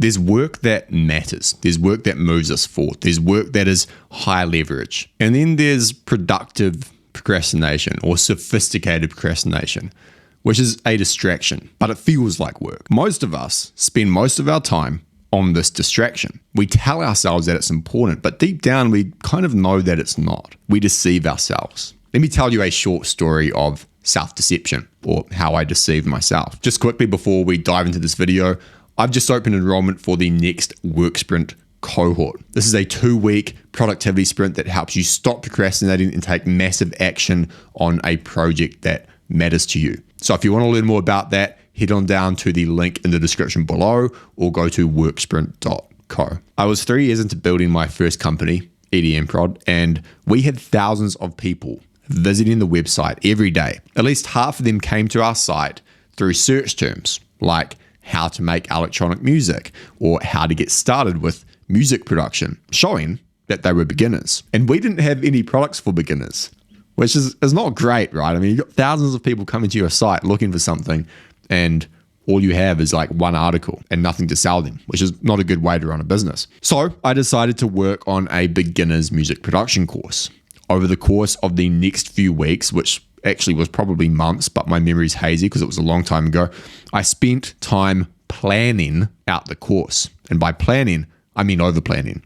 There's work that matters. There's work that moves us forward. There's work that is high leverage. And then there's productive procrastination or sophisticated procrastination, which is a distraction, but it feels like work. Most of us spend most of our time on this distraction. We tell ourselves that it's important, but deep down we kind of know that it's not. We deceive ourselves. Let me tell you a short story of self-deception, or how I deceive myself. Just quickly before we dive into this video, I've just opened enrollment for the next Work Sprint cohort. This is a 2-week productivity sprint that helps you stop procrastinating and take massive action on a project that matters to you. So if you want to learn more about that, head on down to the link in the description below or go to worksprint.co. I was 3 years into building my first company, EDM Prod, and we had thousands of people visiting the website every day. At least half of them came to our site through search terms like how to make electronic music or how to get started with music production, showing that they were beginners. And we didn't have any products for beginners, which is not great, right? I mean, you've got thousands of people coming to your site looking for something, and all you have is like one article and nothing to sell them, which is not a good way to run a business. So I decided to work on a beginner's music production course. Over the course of the next few weeks, which actually was probably months, but my memory's hazy because it was a long time ago, I spent time planning out the course. And by planning, I mean over planning.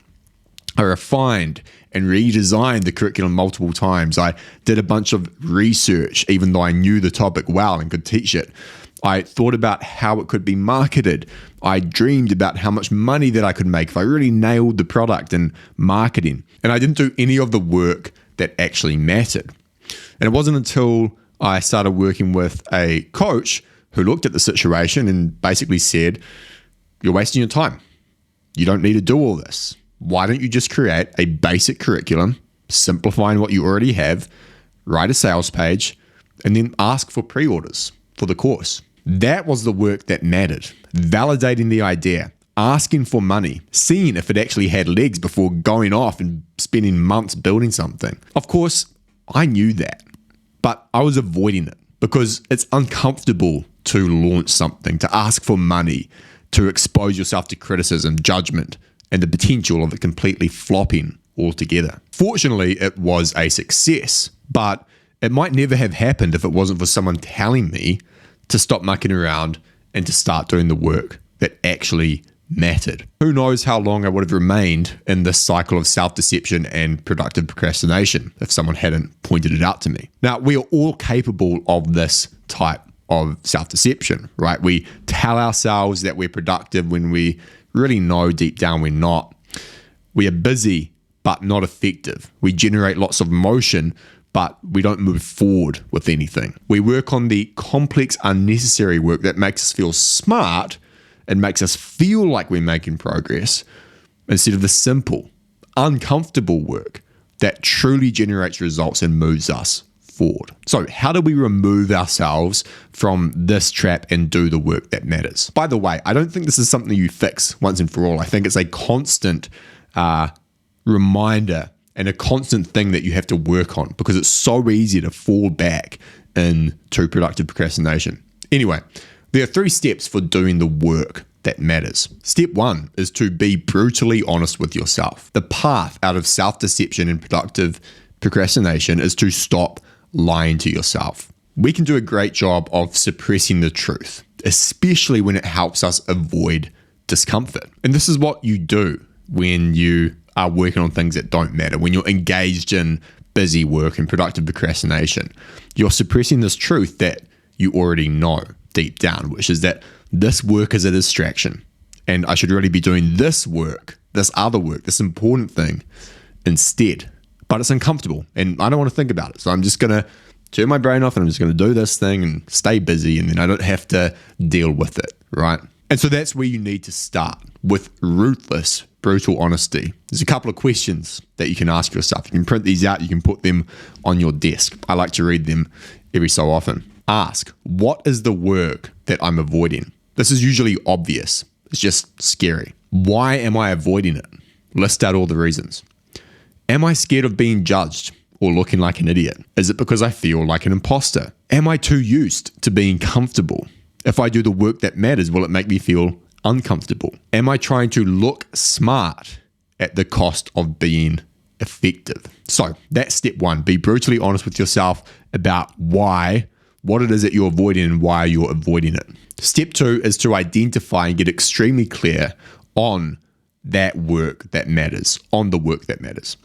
I refined and redesigned the curriculum multiple times. I did a bunch of research, even though I knew the topic well and could teach it. I thought about how it could be marketed. I dreamed about how much money that I could make if I really nailed the product and marketing. And I didn't do any of the work that actually mattered. And it wasn't until I started working with a coach who looked at the situation and basically said, "You're wasting your time. You don't need to do all this. Why don't you just create a basic curriculum, simplifying what you already have, write a sales page, and then ask for pre-orders for the course?" That was the work that mattered. Validating the idea, asking for money, seeing if it actually had legs before going off and spending months building something. Of course, I knew that, but I was avoiding it because it's uncomfortable to launch something, to ask for money, to expose yourself to criticism, judgment, and the potential of it completely flopping altogether. Fortunately, it was a success, but it might never have happened if it wasn't for someone telling me to stop mucking around and to start doing the work that actually mattered. Who knows how long I would have remained in this cycle of self-deception and productive procrastination if someone hadn't pointed it out to me. Now, we are all capable of this type of self-deception, right? We tell ourselves that we're productive when we really know deep down we're not. We are busy, but not effective. We generate lots of motion, but we don't move forward with anything. We work on the complex, unnecessary work that makes us feel smart and makes us feel like we're making progress instead of the simple, uncomfortable work that truly generates results and moves us forward. So how do we remove ourselves from this trap and do the work that matters? By the way, I don't think this is something you fix once and for all. I think it's a constant reminder and a constant thing that you have to work on because it's so easy to fall back into productive procrastination. Anyway, there are 3 steps for doing the work that matters. Step 1 is to be brutally honest with yourself. The path out of self-deception and productive procrastination is to stop lying to yourself. We can do a great job of suppressing the truth, especially when it helps us avoid discomfort. And this is what you do when you are working on things that don't matter, when you're engaged in busy work and productive procrastination. You're suppressing this truth that you already know deep down, which is that this work is a distraction and I should really be doing this work, this other work, this important thing instead. But it's uncomfortable and I don't want to think about it. So I'm just going to turn my brain off and I'm just going to do this thing and stay busy, and then I don't have to deal with it, right? And so that's where you need to start, with ruthless, brutal honesty. There's a couple of questions that you can ask yourself. You can print these out, you can put them on your desk. I like to read them every so often. Ask, what is the work that I'm avoiding? This is usually obvious. It's just scary. Why am I avoiding it? List out all the reasons. Am I scared of being judged or looking like an idiot? Is it because I feel like an imposter? Am I too used to being comfortable? If I do the work that matters, will it make me feel uncomfortable? Am I trying to look smart at the cost of being effective? So that's step one. Be brutally honest with yourself about what it is that you're avoiding and why you're avoiding it. Step two is to identify and get extremely clear on that work that matters, on the work that matters.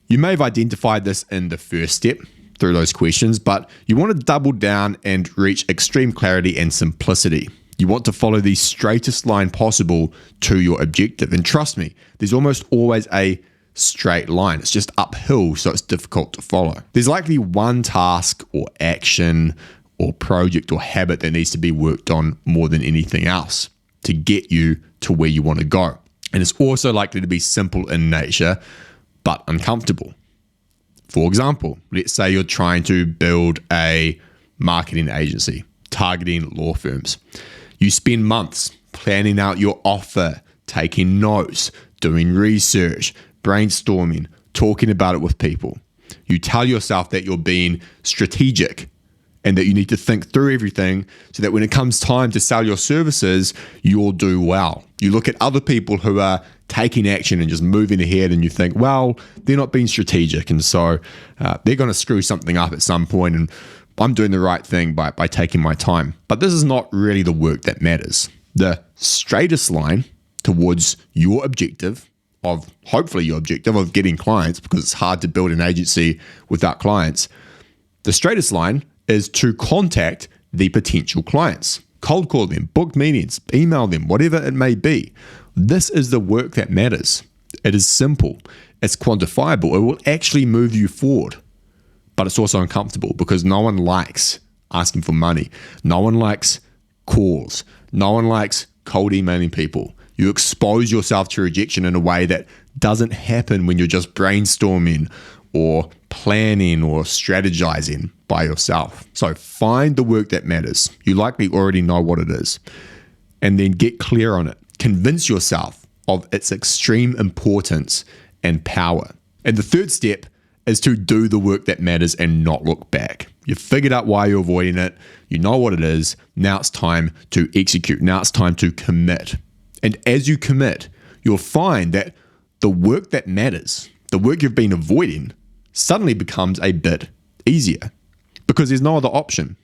You may have identified this in the first step through those questions, but you want to double down and reach extreme clarity and simplicity. You want to follow the straightest line possible to your objective. And trust me, there's almost always a straight line. It's just uphill, so it's difficult to follow. There's likely one task or action or project or habit that needs to be worked on more than anything else to get you to where you want to go. And it's also likely to be simple in nature, but uncomfortable. For example, let's say you're trying to build a marketing agency targeting law firms. You spend months planning out your offer, taking notes, doing research, brainstorming, talking about it with people. You tell yourself that you're being strategic and that you need to think through everything so that when it comes time to sell your services, you'll do well. You look at other people who are taking action and just moving ahead and you think, well, they're not being strategic and so they're going to screw something up at some point and I'm doing the right thing by taking my time. But this is not really the work that matters. The straightest line towards your objective of hopefully your objective of getting clients, because it's hard to build an agency without clients. The straightest line is to contact the potential clients, cold call them, book meetings, email them, whatever it may be. This is the work that matters. It is simple. It's quantifiable. It will actually move you forward, but it's also uncomfortable because no one likes asking for money. No one likes calls. No one likes cold emailing people. You expose yourself to rejection in a way that doesn't happen when you're just brainstorming or planning or strategizing by yourself. So find the work that matters. You likely already know what it is. And then get clear on it. Convince yourself of its extreme importance and power. And the third step is to do the work that matters and not look back. You've figured out why you're avoiding it. You know what it is. Now it's time to execute. Now it's time to commit. And as you commit, you'll find that the work that matters, the work you've been avoiding, suddenly becomes a bit easier because there's no other option.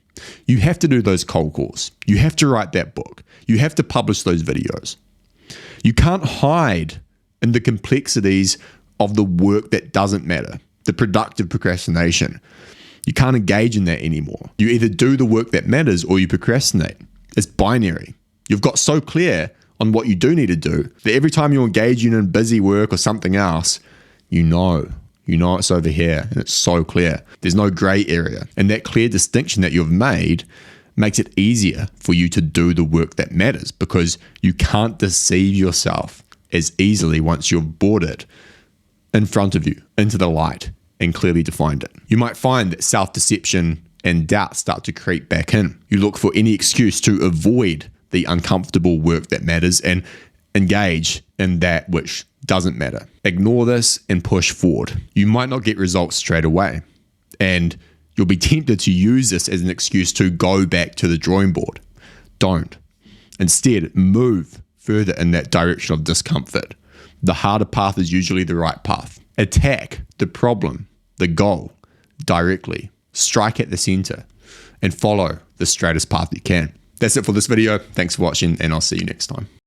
You have to do those cold calls. You have to write that book. You have to publish those videos. You can't hide in the complexities of the work that doesn't matter, the productive procrastination. You can't engage in that anymore. You either do the work that matters or you procrastinate. It's binary. You've got so clear on what you do need to do that every time you engage in busy work or something else, you know it's over here and it's so clear. There's no gray area. And that clear distinction that you've made makes it easier for you to do the work that matters because you can't deceive yourself as easily once you've brought it in front of you into the light and clearly defined it. You might find that self-deception and doubt start to creep back in. You look for any excuse to avoid the uncomfortable work that matters and engage in that which doesn't matter. Ignore this and push forward. You might not get results straight away, and you'll be tempted to use this as an excuse to go back to the drawing board. Don't. Instead, move further in that direction of discomfort. The harder path is usually the right path. Attack the problem, the goal, directly. Strike at the center and follow the straightest path you can. That's it for this video. Thanks for watching, and I'll see you next time.